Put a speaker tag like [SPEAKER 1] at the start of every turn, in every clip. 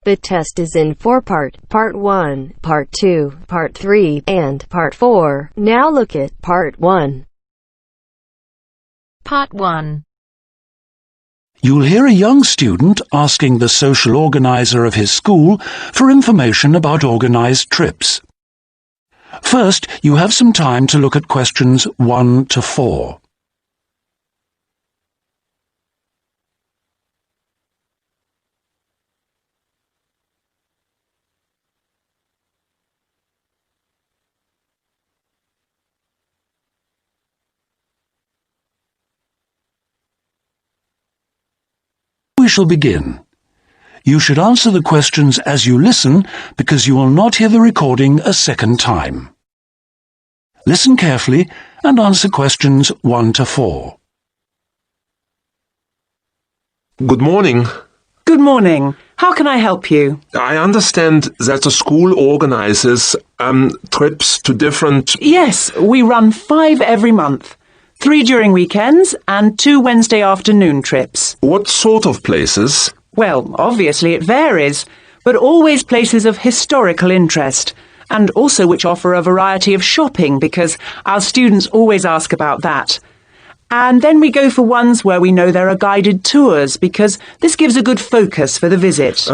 [SPEAKER 1] The test is in 4 parts, Part 1, Part 2, Part 3, and Part 4. Now look at Part 1.
[SPEAKER 2] Part 1.
[SPEAKER 3] You'll hear a young student asking the social organizer of his school for information about organized trips. First, you have some time to look at questions 1 to 4. We shall begin. You should answer the questions as you listen because you will not hear the recording a second time. Listen carefully and answer questions 1 to 4.
[SPEAKER 4] Good morning.
[SPEAKER 5] Good morning. How can I help you?
[SPEAKER 4] I understand that the school organizes trips to different...
[SPEAKER 5] Yes, we run 5 every month. 3 during weekends and 2 Wednesday afternoon trips.
[SPEAKER 4] What sort of places?
[SPEAKER 5] Well, obviously it varies, but always places of historical interest, and also which offer a variety of shopping because our students always ask about that. And then we go for ones where we know there are guided tours because this gives a good focus for the visit.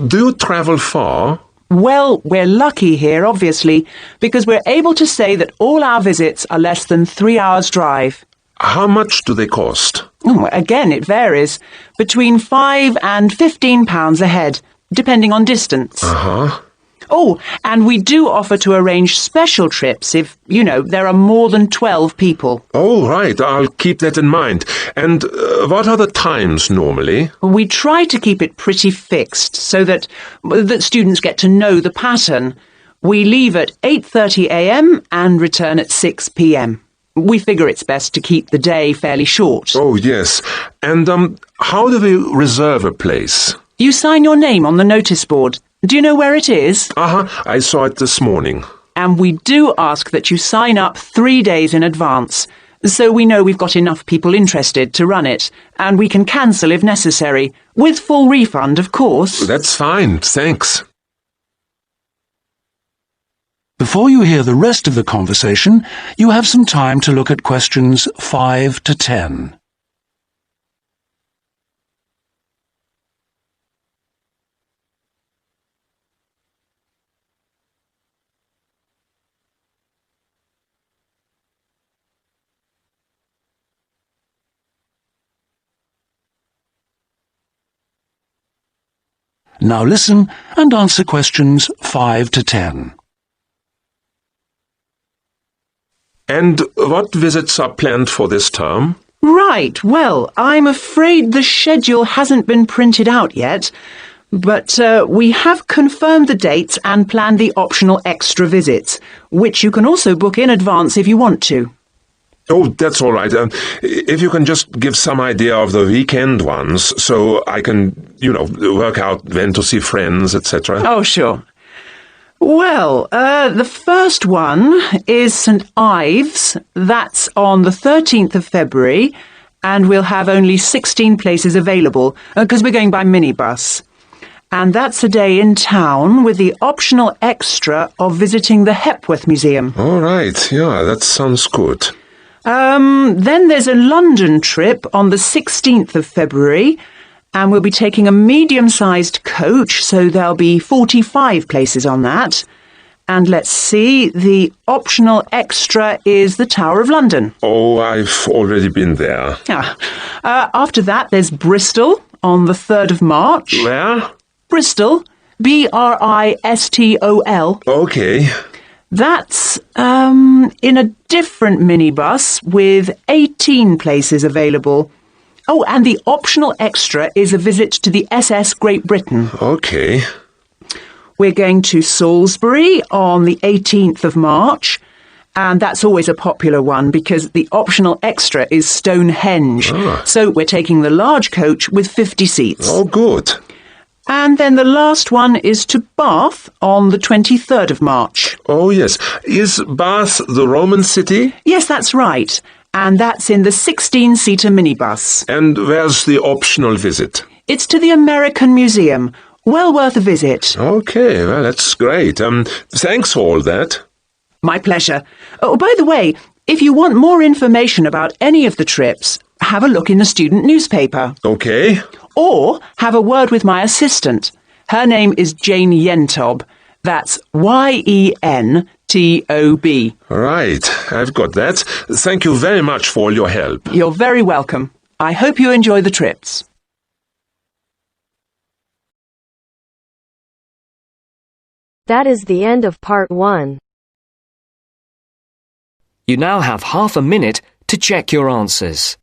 [SPEAKER 4] Do you travel far?
[SPEAKER 5] Well, we're lucky here, obviously, because we're able to say that all our visits are less than 3 hours' drive.
[SPEAKER 4] How much do they cost?
[SPEAKER 5] Again, it varies. Between £5 and £15 a head, depending on distance.
[SPEAKER 4] Uh-huh.
[SPEAKER 5] Oh, and we do offer to arrange special trips if, there are more than 12 people.
[SPEAKER 4] Oh, right. I'll keep that in mind. And what are the times normally?
[SPEAKER 5] We try to keep it pretty fixed so that students get to know the pattern. We leave at 8:30 a.m. and return at 6 p.m. We figure it's best to keep the day fairly short.
[SPEAKER 4] Oh, yes. And how do we reserve a place?
[SPEAKER 5] You sign your name on the notice board. Do you know where it is?
[SPEAKER 4] I saw it this morning.
[SPEAKER 5] And we do ask that you sign up 3 days in advance, so we know we've got enough people interested to run it, and we can cancel if necessary, with full refund, of course.
[SPEAKER 4] That's fine, thanks.
[SPEAKER 3] Before you hear the rest of the conversation, you have some time to look at questions 5 to 10. Now listen and answer questions 5 to 10.
[SPEAKER 4] And what visits are planned for this term?
[SPEAKER 5] Right, well, I'm afraid the schedule hasn't been printed out yet, but we have confirmed the dates and planned the optional extra visits, which you can also book in advance if you want to.
[SPEAKER 4] Oh, that's all right. If you can just give some idea of the weekend ones, so I can, work out when to see friends, etc.
[SPEAKER 5] Oh, sure. Well, the first one is St. Ives. That's on the 13th of February, and we'll have only 16 places available, because we're going by minibus. And that's a day in town with the optional extra of visiting the Hepworth Museum.
[SPEAKER 4] All right, yeah, that sounds good.
[SPEAKER 5] Then there's a London trip on the 16th of February, and we'll be taking a medium-sized coach, so there'll be 45 places on that. And let's see, the optional extra is the Tower of London.
[SPEAKER 4] Oh, I've already been there.
[SPEAKER 5] After that, there's Bristol on the 3rd of March.
[SPEAKER 4] Where?
[SPEAKER 5] Bristol, Bristol.
[SPEAKER 4] Okay.
[SPEAKER 5] That's in a different minibus with 18 places available. Oh, and the optional extra is a visit to the SS Great Britain.
[SPEAKER 4] Okay.
[SPEAKER 5] We're going to Salisbury on the 18th of March, and that's always a popular one because the optional extra is Stonehenge. So we're taking the large coach with 50 seats.
[SPEAKER 4] Oh, good.
[SPEAKER 5] And then the last one is to Bath on the 23rd of March.
[SPEAKER 4] Oh, yes. Is Bath the Roman city?
[SPEAKER 5] Yes, that's right. And that's in the 16-seater minibus.
[SPEAKER 4] And where's the optional visit?
[SPEAKER 5] It's to the American Museum, Well worth a visit.
[SPEAKER 4] Okay, well, that's great. Thanks for all that.
[SPEAKER 5] My pleasure. Oh, by the way, if you want more information about any of the trips, have a look in the student newspaper.
[SPEAKER 4] Okay.
[SPEAKER 5] Or have a word with my assistant. Her name is Jane Yentob. That's Yentob.
[SPEAKER 4] Right, I've got that. Thank you very much for all your help.
[SPEAKER 5] You're very welcome. I hope you enjoy the trips.
[SPEAKER 1] That is the end of part 1.
[SPEAKER 2] You now have half a minute to check your answers.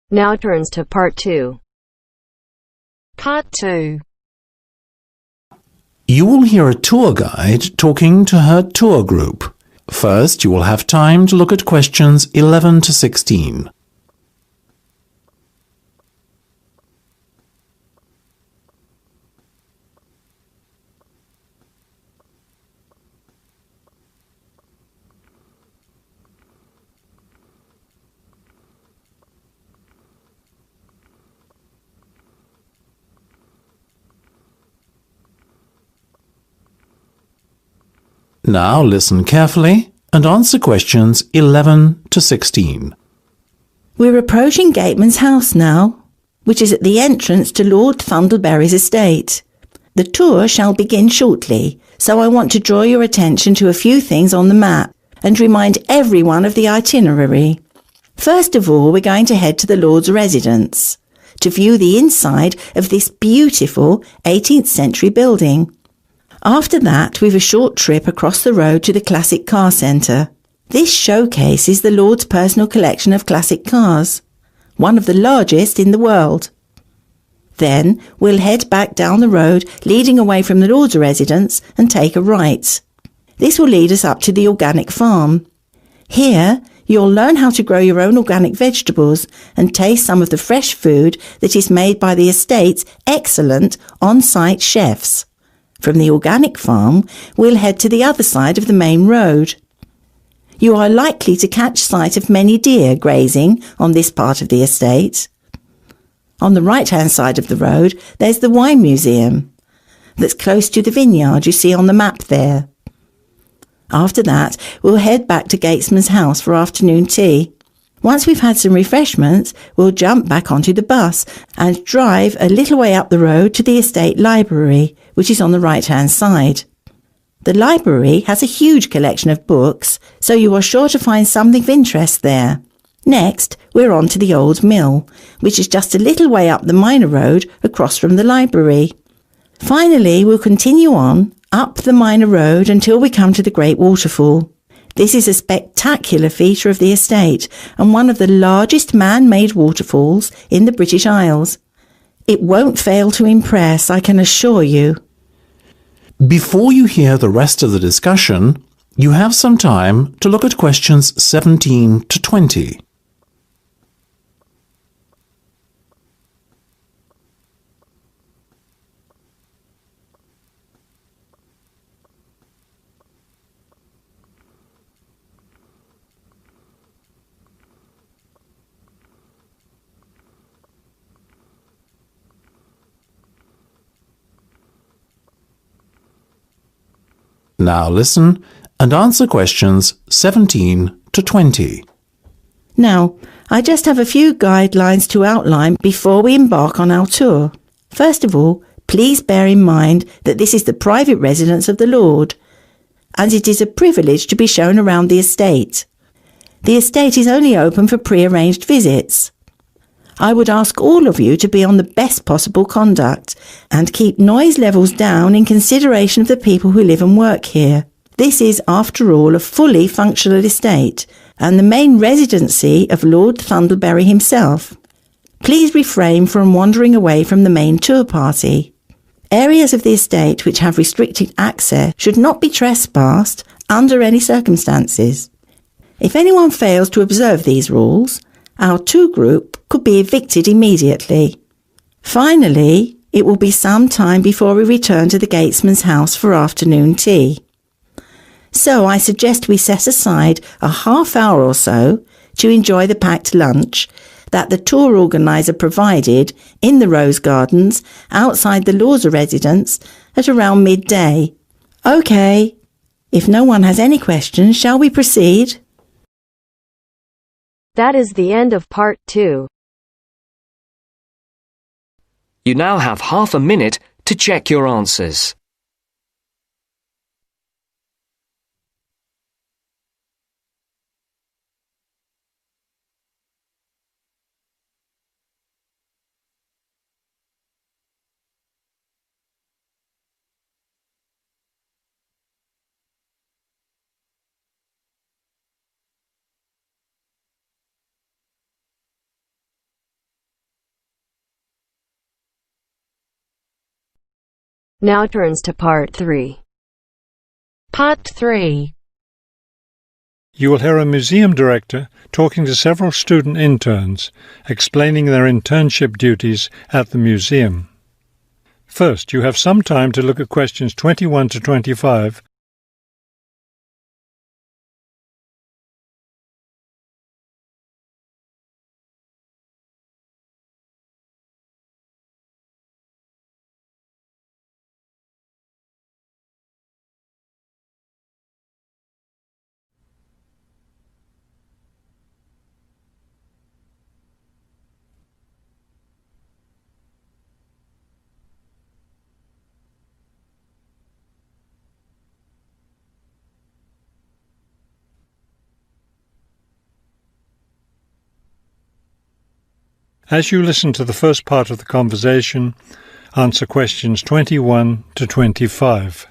[SPEAKER 1] Now turns to part 2.
[SPEAKER 6] Part 2.
[SPEAKER 3] You will hear a tour guide talking to her tour group. First, you will have time to look at questions 11 to 16. Now listen carefully and answer questions 11 to 16.
[SPEAKER 7] We're approaching Gateman's house now, which is at the entrance to Lord Thundleberry's estate. The tour shall begin shortly, so I want to draw your attention to a few things on the map and remind everyone of the itinerary. First of all, we're going to head to the Lord's residence to view the inside of this beautiful 18th century building. After that, we've a short trip across the road to the Classic Car Centre. This showcases the Lord's personal collection of classic cars, one of the largest in the world. Then we'll head back down the road leading away from the Lord's residence and take a right. This will lead us up to the organic farm. Here, you'll learn how to grow your own organic vegetables and taste some of the fresh food that is made by the estate's excellent on-site chefs. From the organic farm, we'll head to the other side of the main road. You are likely to catch sight of many deer grazing on this part of the estate. On the right-hand side of the road, there's the wine museum that's close to the vineyard you see on the map there. After that, we'll head back to Gatesman's house for afternoon tea. Once we've had some refreshments, we'll jump back onto the bus and drive a little way up the road to the estate library, which is on the right-hand side. The library has a huge collection of books, so you are sure to find something of interest there. Next, we're on to the old mill, which is just a little way up the minor road across from the library. Finally, we'll continue on up the minor road until we come to the Great Waterfall. This is a spectacular feature of the estate and one of the largest man-made waterfalls in the British Isles. It won't fail to impress, I can assure you.
[SPEAKER 3] Before you hear the rest of the discussion, you have some time to look at questions 17 to 20. Now listen and answer questions 17 to 20.
[SPEAKER 7] Now, I just have a few guidelines to outline before we embark on our tour. First of all, please bear in mind that this is the private residence of the Lord, and it is a privilege to be shown around the estate. The estate is only open for pre-arranged visits. I would ask all of you to be on the best possible conduct and keep noise levels down in consideration of the people who live and work here. This is, after all, a fully functional estate and the main residency of Lord Thundleberry himself. Please refrain from wandering away from the main tour party. Areas of the estate which have restricted access should not be trespassed under any circumstances. If anyone fails to observe these rules, our tour group could be evicted immediately. Finally, it will be some time before we return to the gatesman's house for afternoon tea. So I suggest we set aside a half hour or so to enjoy the packed lunch that the tour organiser provided in the rose gardens outside the Lawser residence at around midday. OK. If no one has any questions, shall we proceed?
[SPEAKER 1] That is the end of part 2.
[SPEAKER 2] You now have half a minute to check your answers.
[SPEAKER 1] Now turns to part 3.
[SPEAKER 6] Part 3.
[SPEAKER 8] You will hear a museum director talking to several student interns, explaining their internship duties at the museum. First, you have some time to look at questions 21 to 25. As you listen to the first part of the conversation, answer questions 21 to 25.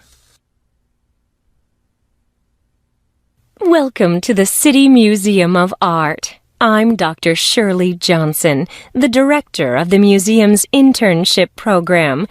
[SPEAKER 9] Welcome to the City Museum of Art. I'm Dr. Shirley Johnson, the director of the museum's internship program.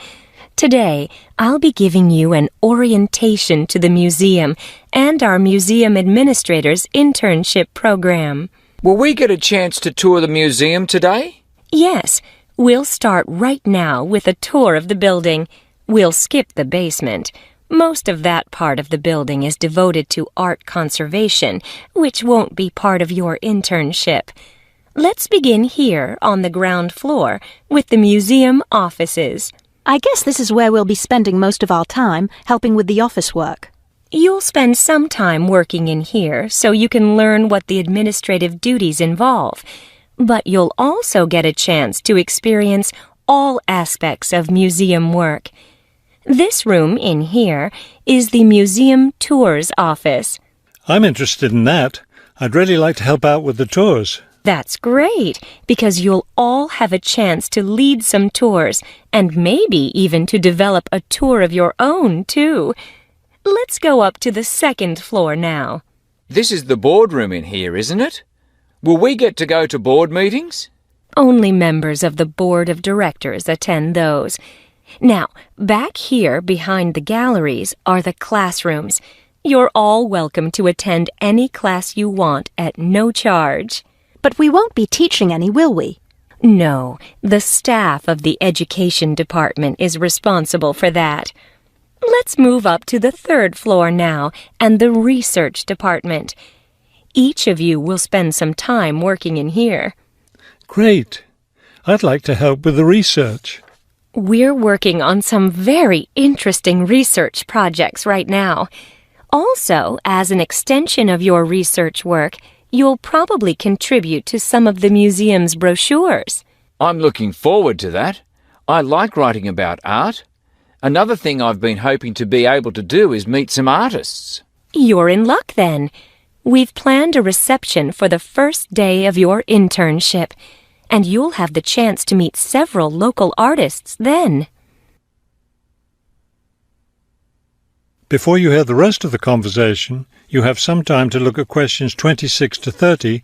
[SPEAKER 9] Today, I'll be giving you an orientation to the museum and our museum administrator's internship program.
[SPEAKER 10] Will we get a chance to tour the museum today?
[SPEAKER 9] Yes, we'll start right now with a tour of the building. We'll skip the basement. Most of that part of the building is devoted to art conservation, which won't be part of your internship. Let's begin here on the ground floor with the museum offices.
[SPEAKER 11] I guess this is where we'll be spending most of our time, helping with the office work.
[SPEAKER 9] You'll spend some time working in here so you can learn what the administrative duties involve. But you'll also get a chance to experience all aspects of museum work. This room in here is the museum tours office.
[SPEAKER 8] I'm interested in that. I'd really like to help out with the tours.
[SPEAKER 9] That's great, because you'll all have a chance to lead some tours and maybe even to develop a tour of your own, too. Let's go up to the second floor now.
[SPEAKER 10] This is the boardroom in here, isn't it? Will we get to go to board meetings?
[SPEAKER 9] Only members of the board of directors attend those. Now, back here behind the galleries are the classrooms. You're all welcome to attend any class you want at no charge.
[SPEAKER 11] But we won't be teaching any, will we?
[SPEAKER 9] No, the staff of the education department is responsible for that. Let's move up to the third floor now and the research department. Each of you will spend some time working in here.
[SPEAKER 8] Great. I'd like to help with the research.
[SPEAKER 9] We're working on some very interesting research projects right now. Also, as an extension of your research work, you'll probably contribute to some of the museum's brochures.
[SPEAKER 10] I'm looking forward to that. I like writing about art. Another thing I've been hoping to be able to do is meet some artists.
[SPEAKER 9] You're in luck then. We've planned a reception for the first day of your internship, and you'll have the chance to meet several local artists then.
[SPEAKER 8] Before you hear the rest of the conversation, you have some time to look at questions 26 to 30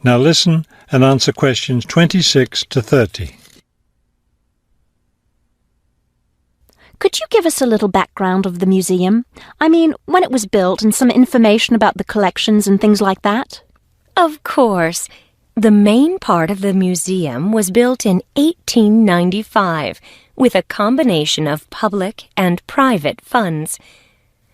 [SPEAKER 8] Now listen and answer questions 26 to 30.
[SPEAKER 11] Could you give us a little background of the museum? I mean, when it was built and some information about the collections and things like that?
[SPEAKER 9] Of course. The main part of the museum was built in 1895 with a combination of public and private funds.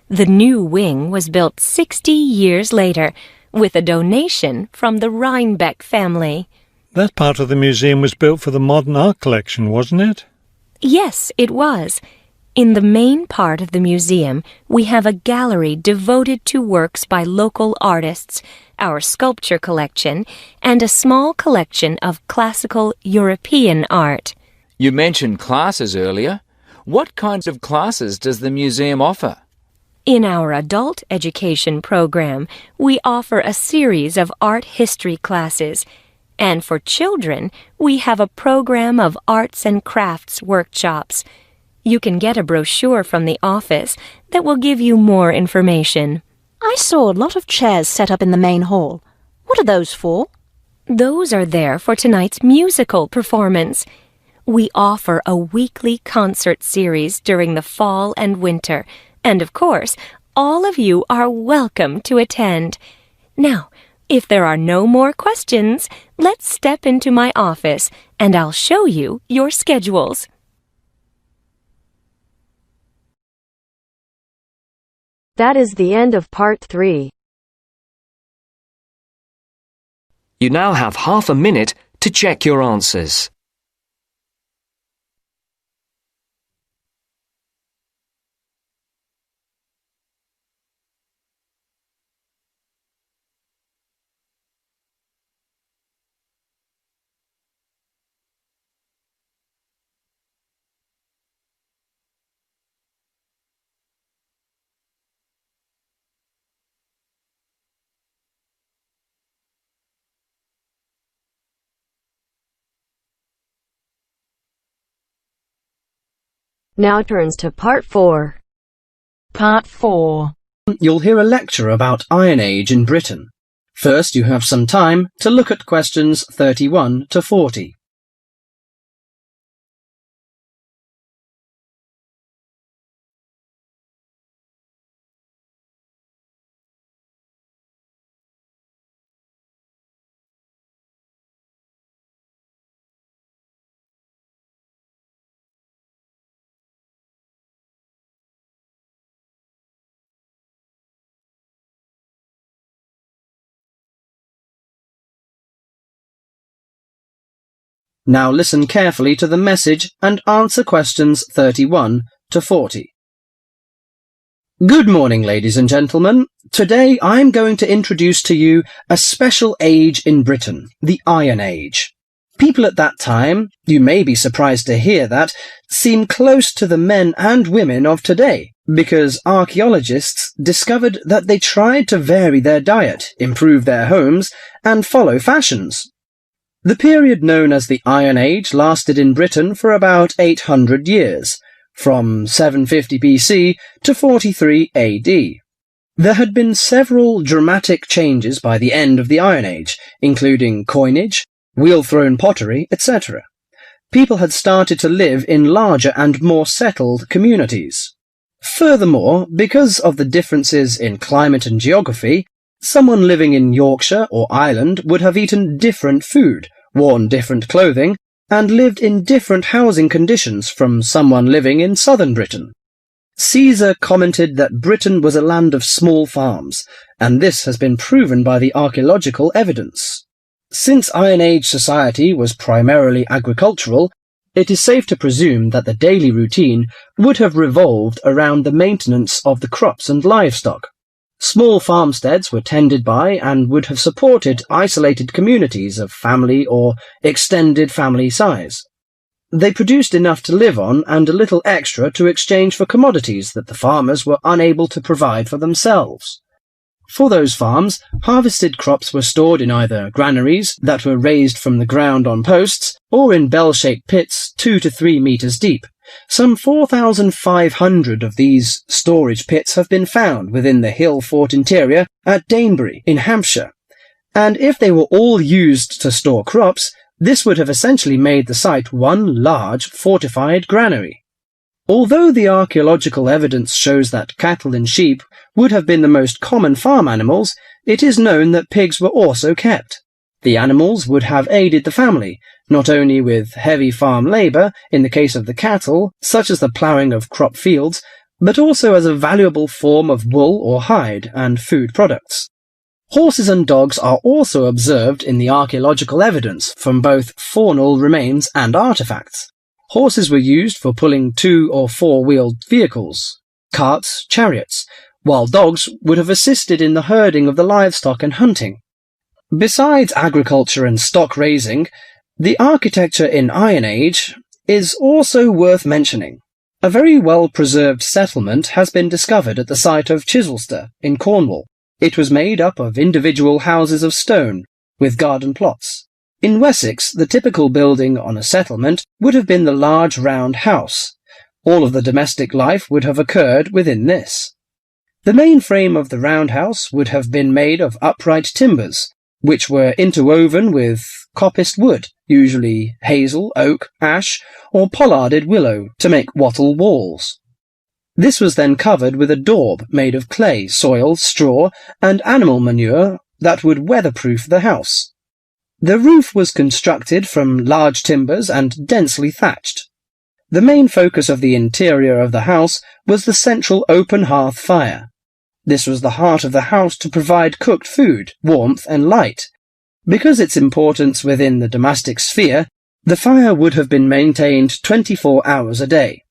[SPEAKER 9] The new wing was built 60 years later with a donation from the Rhinebeck family.
[SPEAKER 8] That part of the museum was built for the modern art collection, wasn't it?
[SPEAKER 9] Yes, it was. In the main part of the museum, we have a gallery devoted to works by local artists, our sculpture collection, and a small collection of classical European art.
[SPEAKER 10] You mentioned classes earlier. What kinds of classes does the museum offer?
[SPEAKER 9] In our adult education program, we offer a series of art history classes, and for children, we have a program of arts and crafts workshops. You can get a brochure from the office that will give you more information.
[SPEAKER 11] I saw a lot of chairs set up in the main hall. What are those for?
[SPEAKER 9] Those are there for tonight's musical performance. We offer a weekly concert series during the fall and winter, and of course, all of you are welcome to attend. Now, if there are no more questions, let's step into my office and I'll show you your schedules.
[SPEAKER 1] That is the end of part 3.
[SPEAKER 2] You now have half a minute to check your answers.
[SPEAKER 1] Now turns to part 4.
[SPEAKER 6] Part 4.
[SPEAKER 12] You'll hear a lecture about Iron Age in Britain. First, you have some time to look at questions 31 to 40. Now listen carefully to the message and answer questions 31 to 40. Good morning, ladies and gentlemen. Today I'm going to introduce to you a special age in Britain, the Iron Age. People at that time, you may be surprised to hear that, seem close to the men and women of today, because archaeologists discovered that they tried to vary their diet, improve their homes, and follow fashions. The period known as the Iron Age lasted in Britain for about 800 years, from 750 BC to 43 AD. There had been several dramatic changes by the end of the Iron Age, including coinage, wheel-thrown pottery, etc. People had started to live in larger and more settled communities. Furthermore, because of the differences in climate and geography, someone living in Yorkshire or Ireland would have eaten different food, worn different clothing, and lived in different housing conditions from someone living in southern Britain. Caesar commented that Britain was a land of small farms, and this has been proven by the archaeological evidence. Since Iron Age society was primarily agricultural, it is safe to presume that the daily routine would have revolved around the maintenance of the crops and livestock. Small farmsteads were tended by and would have supported isolated communities of family or extended family size. They produced enough to live on and a little extra to exchange for commodities that the farmers were unable to provide for themselves. For those farms, harvested crops were stored in either granaries that were raised from the ground on posts or in bell-shaped pits 2 to 3 meters deep. Some 4,500 of these storage pits have been found within the hill fort interior at Danebury in Hampshire. and if they were all used to store crops, this would have essentially made the site one large fortified granary. Although the archaeological evidence shows that cattle and sheep would have been the most common farm animals, it is known that pigs were also kept. The animals would have aided the family, not only with heavy farm labour in the case of the cattle, such as the ploughing of crop fields, but also as a valuable form of wool or hide and food products. Horses and dogs are also observed in the archaeological evidence from both faunal remains and artefacts. Horses were used for pulling 2- or 4-wheeled vehicles, carts, chariots, while dogs would have assisted in the herding of the livestock and hunting. Besides agriculture and stock raising, the architecture in Iron Age is also worth mentioning. A very well-preserved settlement has been discovered at the site of Chislester in Cornwall. It was made up of individual houses of stone, with garden plots. In Wessex, the typical building on a settlement would have been the large round house. All of the domestic life would have occurred within this. The main frame of the roundhouse would have been made of upright timbers, which were interwoven with coppiced wood, usually hazel, oak, ash, or pollarded willow, to make wattle walls. This was then covered with a daub made of clay, soil, straw, and animal manure that would weatherproof the house. The roof was constructed from large timbers and densely thatched. The main focus of the interior of the house was the central open hearth fire. This was the heart of the house to provide cooked food, warmth, and light. Because its importance within the domestic sphere, the fire would have been maintained 24 hours a day.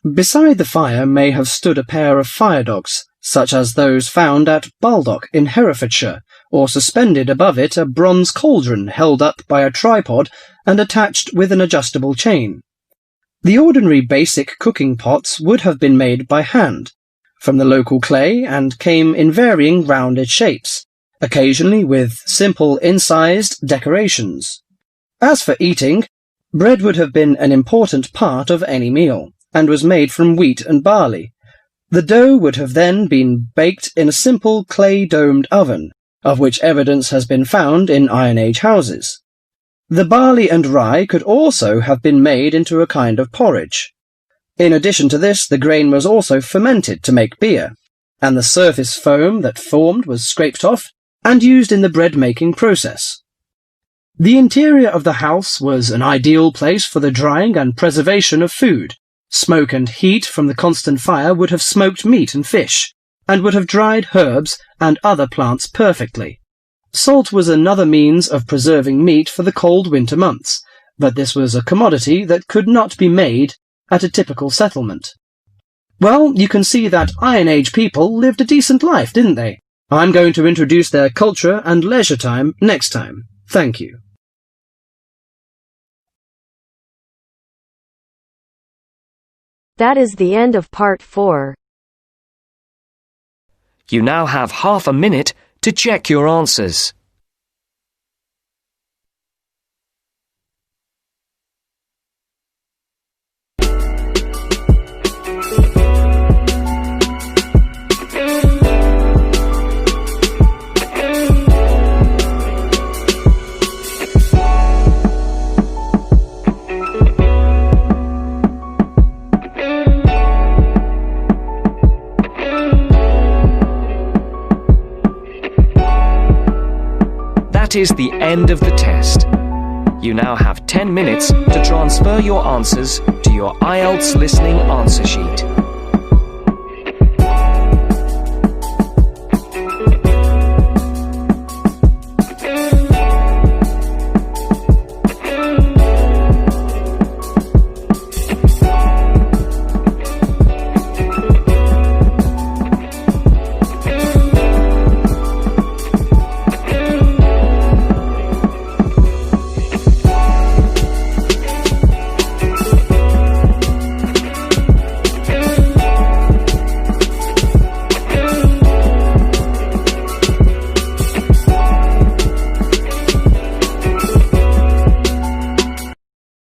[SPEAKER 12] Beside the fire may have stood a pair of fire dogs, such as those found at Baldock in Herefordshire, or suspended above it a bronze cauldron held up by a tripod and attached with an adjustable chain. The ordinary basic cooking pots would have been made by hand, from the local clay, and came in varying rounded shapes, occasionally with simple incised decorations. As for eating, bread would have been an important part of any meal, and was made from wheat and barley. The dough would have then been baked in a simple clay-domed oven, of which evidence has been found in Iron Age houses. The barley and rye could also have been made into a kind of porridge. In addition to this, the grain was also fermented to make beer, and the surface foam that formed was scraped off and used in the bread-making process. The interior of the house was an ideal place for the drying and preservation of food. Smoke and heat from the constant fire would have smoked meat and fish, and would have dried herbs and other plants perfectly. Salt was another means of preserving meat for the cold winter months, but this was a commodity that could not be made at a typical settlement. Well, you can see that Iron Age people lived a decent life, didn't they? I'm going to introduce their culture and leisure time next time. Thank you.
[SPEAKER 1] That is the end of part 4.
[SPEAKER 2] You now have half a minute to check your answers. That is the end of the test. You now have 10 minutes to transfer your answers to your Ielts listening answer sheet.